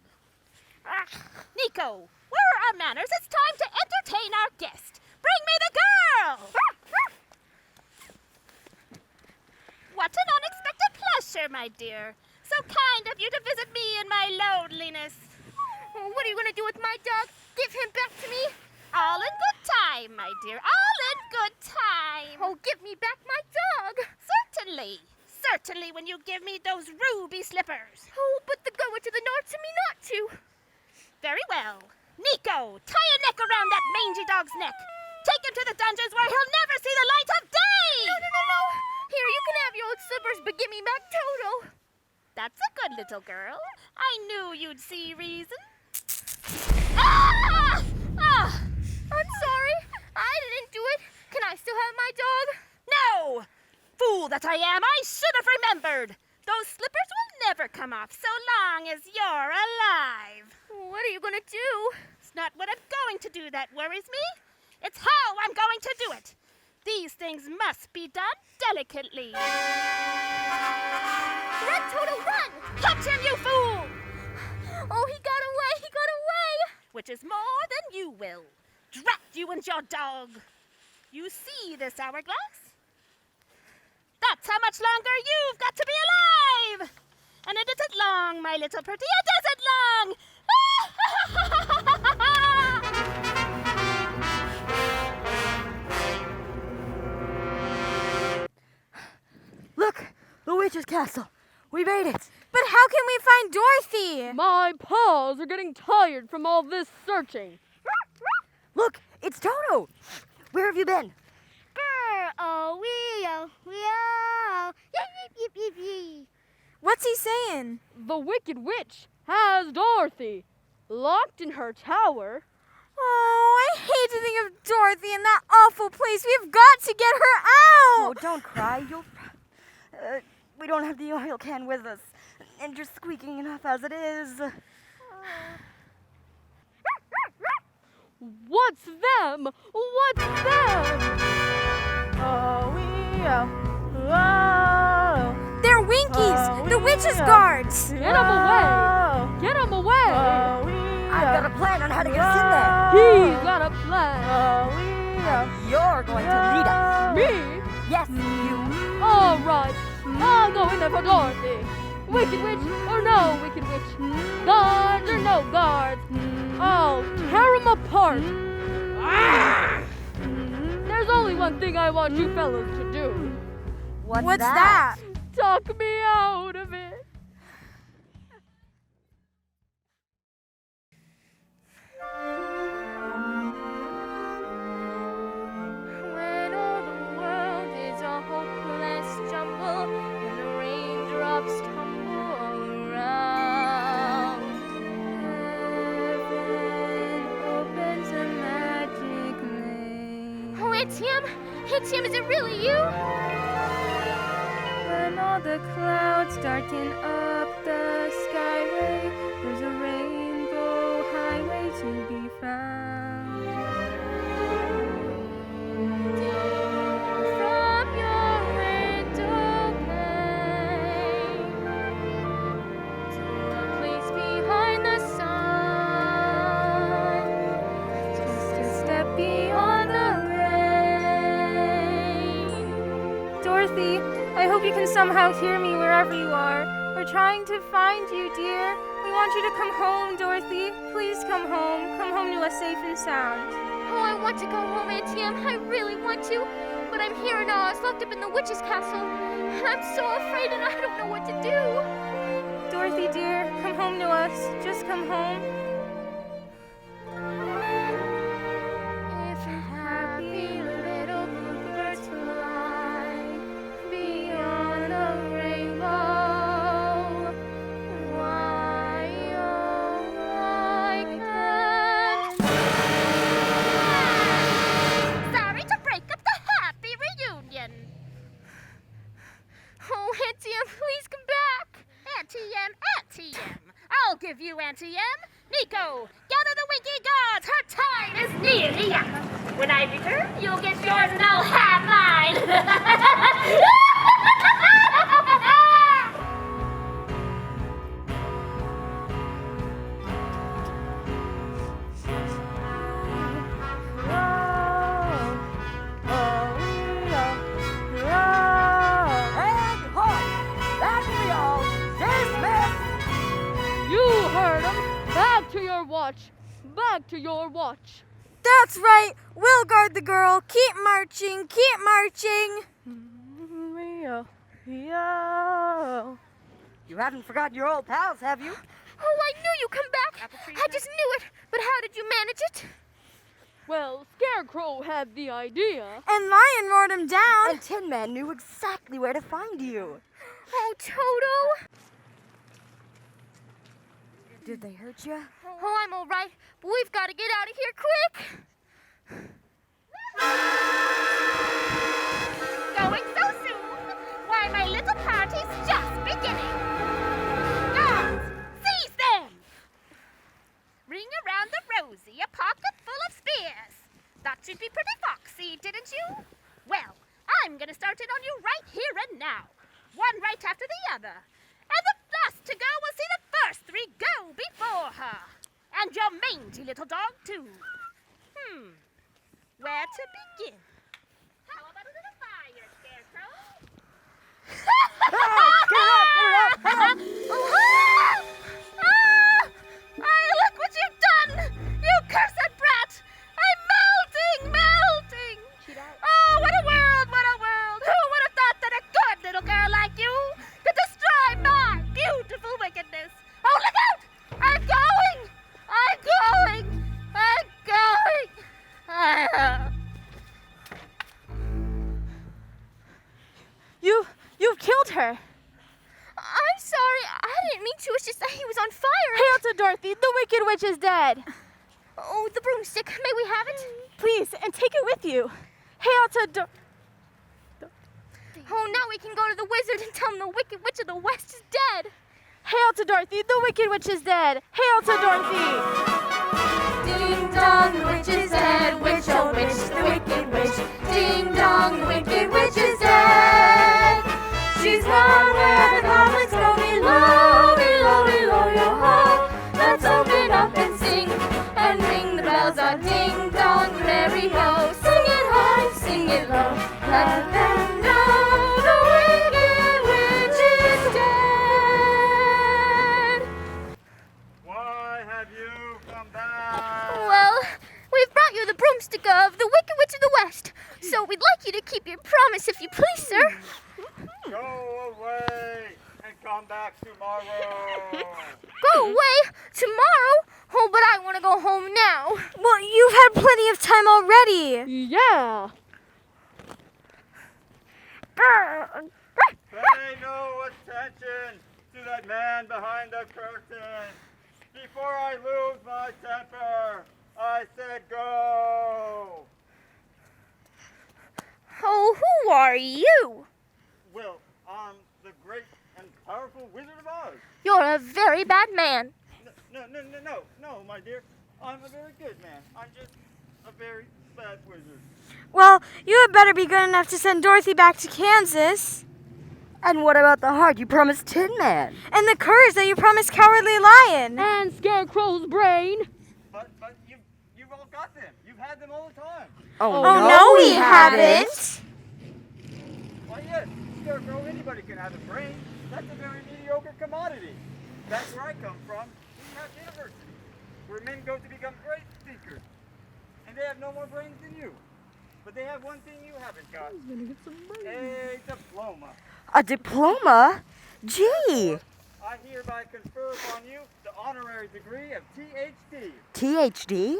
Nico, where are our manners? It's time to entertain our guest. Bring me the girl! What an unexpected pleasure, my dear. So kind of you to visit me in my loneliness. What are you going to do with my dog? Give him back to me? All in good time, my dear. All in good time. Oh, give me back my dog. Certainly. Certainly when you give me those ruby slippers. Oh, but the girl went to the north to me not to. Very well. Nico, tie a neck around that mangy dog's neck. Take him to the dungeons where he'll never see the light of day. No. Here, you can have your old slippers, but give me back Toto. That's a good little girl. I knew you'd see reason. Ah! I'm sorry. I didn't do it. Can I still have my dog? No! Fool that I am, I should have remembered. Those slippers will never come off so long as you're alive. What are you going to do? It's not what I'm going to do that worries me. It's how I'm going to do it. These things must be done delicately. Run, Toto, run! Catch him, you fool! Oh, he got away, Which is more than you will. Drat you and your dog. You see this hourglass? That's how much longer you've got to be alive. And it isn't long, my little pretty. It isn't long. Look, the witch's castle. We made it. But how can we find Dorothy? My paws are getting tired from all this searching. Look, it's Toto. Where have you been? What's he saying? The Wicked Witch has Dorothy locked in her tower. Oh, I hate to think of Dorothy in that awful place. We've got to get her out. Oh, don't cry. We don't have the oil can with us. And you're squeaking enough as it is. What's them? What's them? They're Winkies, the witch's guards. Get them away! Get them away! I've got a plan on how to get us in there. He's got a plan. You're going to lead us. Me? Yes, you. All right. I'm going there for Dorothy. Wicked witch or no wicked witch, guards or no guards, I'll tear 'em apart. There's only one thing I want you fellows to do. What's that? Talk me out of it. When all the world is a hopeless jumble and the raindrops tumble all around, heaven opens a magic lane. Oh, it's him. It's him. Is it really you? When all the clouds darken up the skyway, there's a rainbow highway to be found. From your window pane to a place behind the sun, Just a step beyond the rain. Dorothy, I hope you can somehow hear me wherever you are. We're trying to find you, dear. We want you to come home, Dorothy. Please come home. Come home to us safe and sound. Oh, I want to go home, Auntie Em. I really want to. But I'm here in Oz, locked up in the witch's castle. And I'm so afraid and I don't know what to do. Dorothy, dear, come home to us. Just come home. if happy little bluebirds fly beyond the rainbow, why, oh, why can't Sorry to break up the happy reunion. Oh, Auntie Em, please come back. Auntie M. I'll give you Auntie M. Nico, gather the Winky Gods. Her time is nearly up. When I return, you'll get yours and I'll have mine. And halt! Back we all! Dismissed! You heard 'em. Back to your watch. Back to your watch. That's right. We'll guard the girl. Keep marching. Keep marching. You haven't forgotten your old pals, have you? Oh, I knew you'd come back. I just knew it. But how did you manage it? Well, Scarecrow had the idea. And Lion roared him down. And Tin Man knew exactly where to find you. Oh, Toto. Did they hurt you? Oh, I'm all right. But we've got to get out of here quick. Going so soon? Why, my little party's just beginning. Guards, seize them! Ring around the rosy, a pocket full of spears. Thought you'd be pretty foxy, didn't you? Well, I'm gonna start it on you right here and now. One right after the other. And the last to go will see the first three go before her. And your mangy little dog, too. Where to begin? How about a little fire, Scarecrow? Look what you've done! You cursed brat! I'm melting! Oh, what a world, what a world! Who would have thought that a good little girl like you could destroy my beautiful wickedness? Oh, look out! I'm going! You've killed her. I'm sorry. I didn't mean to. It's just that he was on fire. Hail to Dorothy. The Wicked Witch is dead. Oh, the broomstick. May we have it? Please, and take it with you. Hail to Oh, now we can go to the wizard and tell him the Wicked Witch of the West is dead. Hail to Dorothy. The Wicked Witch is dead. Hail to Dorothy. Ding dong, the witch is dead. Witch, oh witch, the wicked witch. Ding dong, the wicked witch is dead. She's gone where the goblins go below, below, below your hall. Let's open up and sing and ring the bells out. Ding dong, merry ho. Sing it high, sing it low. Let them know the wicked witch keep your promise, if you please, sir. Go away and come back tomorrow. Go away? Tomorrow? Oh, but I want to go home now. Well, you've had plenty of time already. Yeah. Pay no attention to that man behind the curtain. Before I lose my temper, I said go. Oh, who are you? Well, I'm the great and powerful Wizard of Oz. You're a very bad man. No, my dear. I'm a very good man. I'm just a very bad wizard. Well, you had better be good enough to send Dorothy back to Kansas. And what about the heart you promised Tin Man? And the courage that you promised Cowardly Lion. And Scarecrow's brain. But you've all got them. You've had them all the time. Oh, no, we haven't. Why, yes, Scarecrow, anybody can have a brain. That's a very mediocre commodity. That's where I come from. We have universities, where men go to become great thinkers. And they have no more brains than you. But they have one thing you haven't got. A diploma. A diploma? Gee. I hereby confer upon you the honorary degree of THD. THD?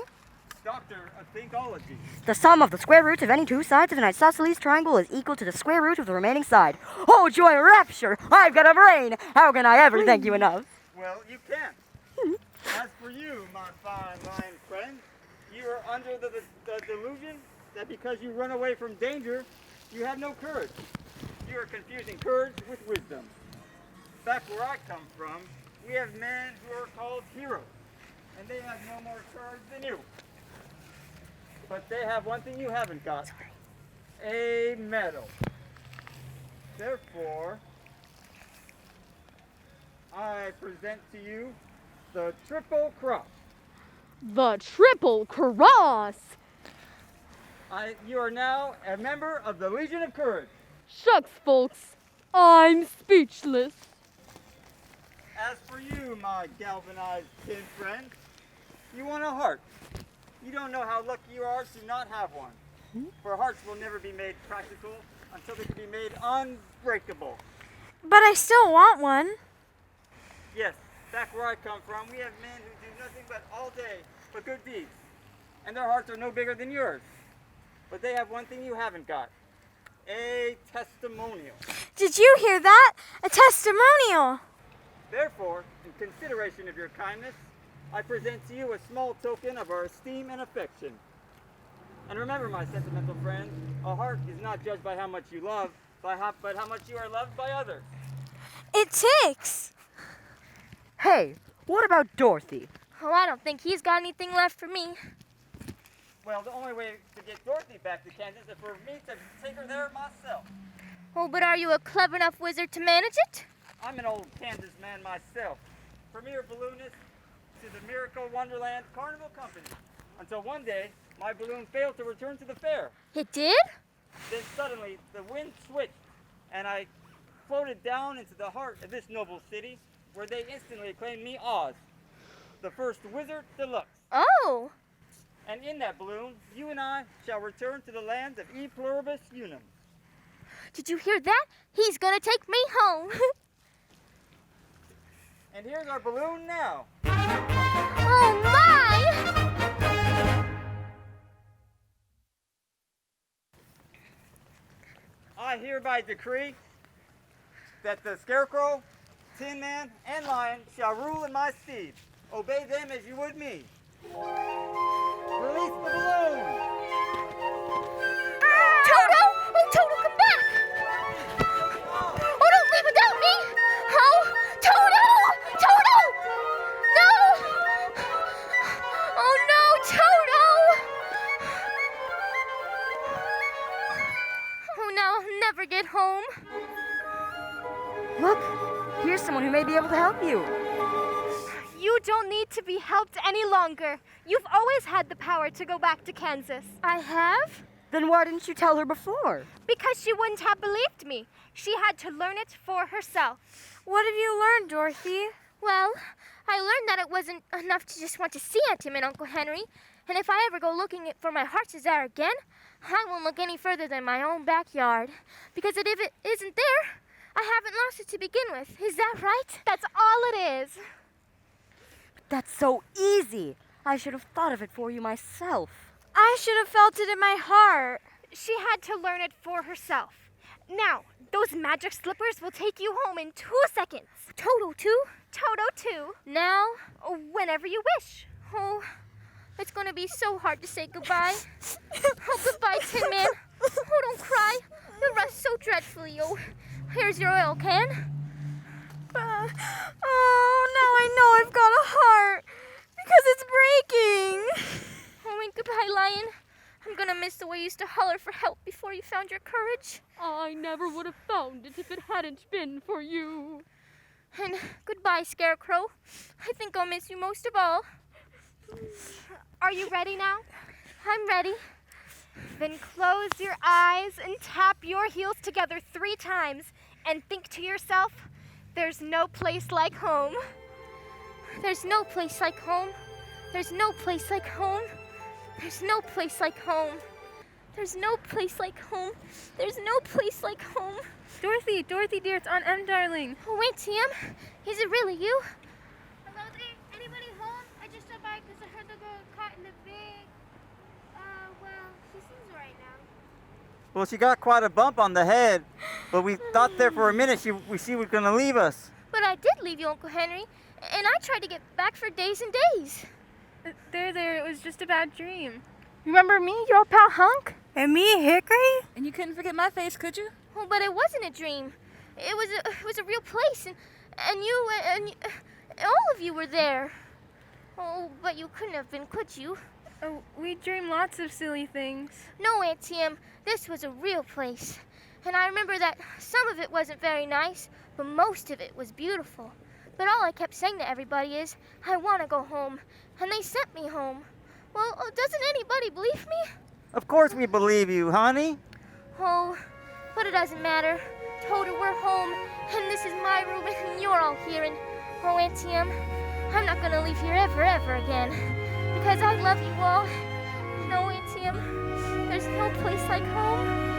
Doctor of Thinkology. The sum of the square roots of any two sides of an isosceles triangle is equal to the square root of the remaining side. Oh, joy, rapture! I've got a brain! How can I ever thank you enough? Well, you can't. As for you, my fine lion friend, you are under the delusion that because you run away from danger, you have no courage. You are confusing courage with wisdom. Back where I come from, we have men who are called heroes, and they have no more courage than you. But they have one thing you haven't got. A medal. Therefore, I present to you the Triple Cross. The Triple Cross. You are now a member of the Legion of Courage. Shucks, folks. I'm speechless. As for you, my galvanized tin friend, you want a heart. You don't know how lucky you are to not have one. For hearts will never be made practical until they can be made unbreakable. But I still want one. Yes, back where I come from, we have men who do nothing but all day for good deeds. And their hearts are no bigger than yours. But they have one thing you haven't got. A testimonial. Did you hear that? A testimonial. Therefore, in consideration of your kindness, I present to you a small token of our esteem and affection. And remember, my sentimental friend, a heart is not judged by how much you love, but how much you are loved by others. It ticks. Hey, what about Dorothy? Oh, I don't think he's got anything left for me. Well, the only way to get Dorothy back to Kansas is for me to take her there myself. Oh, but are you a clever enough wizard to manage it? I'm an old Kansas man myself. Premier balloonist to the Miracle Wonderland Carnival Company. Until one day, my balloon failed to return to the fair. It did? Then suddenly, the wind switched, and I floated down into the heart of this noble city, where they instantly acclaimed me Oz, the first wizard deluxe. Oh! And in that balloon, you and I shall return to the lands of E Pluribus Unum. Did you hear that? He's gonna take me home. And here's our balloon now. Oh my! I hereby decree that the Scarecrow, Tin Man, and Lion shall rule in my stead. Obey them as you would me. Release the balloon! Toto! Oh, Toto, come back! Oh, don't leave without me! Oh, Toto! Toto! No! Oh, no, Toto! Oh, no, I'll never get home. Look, here's someone who may be able to help you. You don't need to be helped any longer. You've always had the power to go back to Kansas. I have? Then why didn't you tell her before? Because she wouldn't have believed me. She had to learn it for herself. What have you learned, Dorothy? Well, I learned that it wasn't enough to just want to see Aunt Tim and Uncle Henry, And if I ever go looking for my heart's desire again, I won't look any further than my own backyard. Because if it isn't there, I haven't lost it to begin with. Is that right? That's all it is. That's so easy. I should have thought of it for you myself. I should have felt it in my heart. She had to learn it for herself. Now, those magic slippers will take you home in 2 seconds. Toto too? Toto too. Now? Whenever you wish. Oh, it's gonna be so hard to say goodbye. Oh, goodbye, Tin Man. Oh, don't cry. You rust so dreadfully. Oh, here's your oil can. Oh, now I know I've got a heart. Because it's breaking. Oh, and goodbye, Lion. I'm gonna miss the way you used to holler for help before you found your courage. I never would have found it if it hadn't been for you. And goodbye, Scarecrow. I think I'll miss you most of all. Are you ready now? I'm ready. Then close your eyes and tap your heels together 3 times and think to yourself, there's no place like home. There's no place like home. There's no place like home. There's no place like home. There's no place like home. There's no place like home. Dorothy dear, it's Aunt Em, darling. Oh, wait, Tim. Is it really you? Hello there. Anybody home? I just stopped by because I heard the girl caught in the big. Well, she seems right now. Well, she got quite a bump on the head, but we thought there for a minute she was going to leave us. But I did leave you, Uncle Henry, and I tried to get back for days and days. There, it was just a bad dream. Remember me, your old pal Hunk? And me, Hickory? And you couldn't forget my face, could you? Oh, but it wasn't a dream. It was a real place, and you and all of you were there. Oh, but you couldn't have been, could you? Oh, we dream lots of silly things. No, Aunt Tim, this was a real place. And I remember that some of it wasn't very nice, but most of it was beautiful. But all I kept saying to everybody is, I want to go home. And they sent me home. Well, doesn't anybody believe me? Of course we believe you, honey. Oh, but it doesn't matter. Toto, we're home, and this is my room, and you're all here. And oh, Aunt Tim, I'm not going to leave here ever again. Because I love you all. No, Aunt Tim, there's no place like home.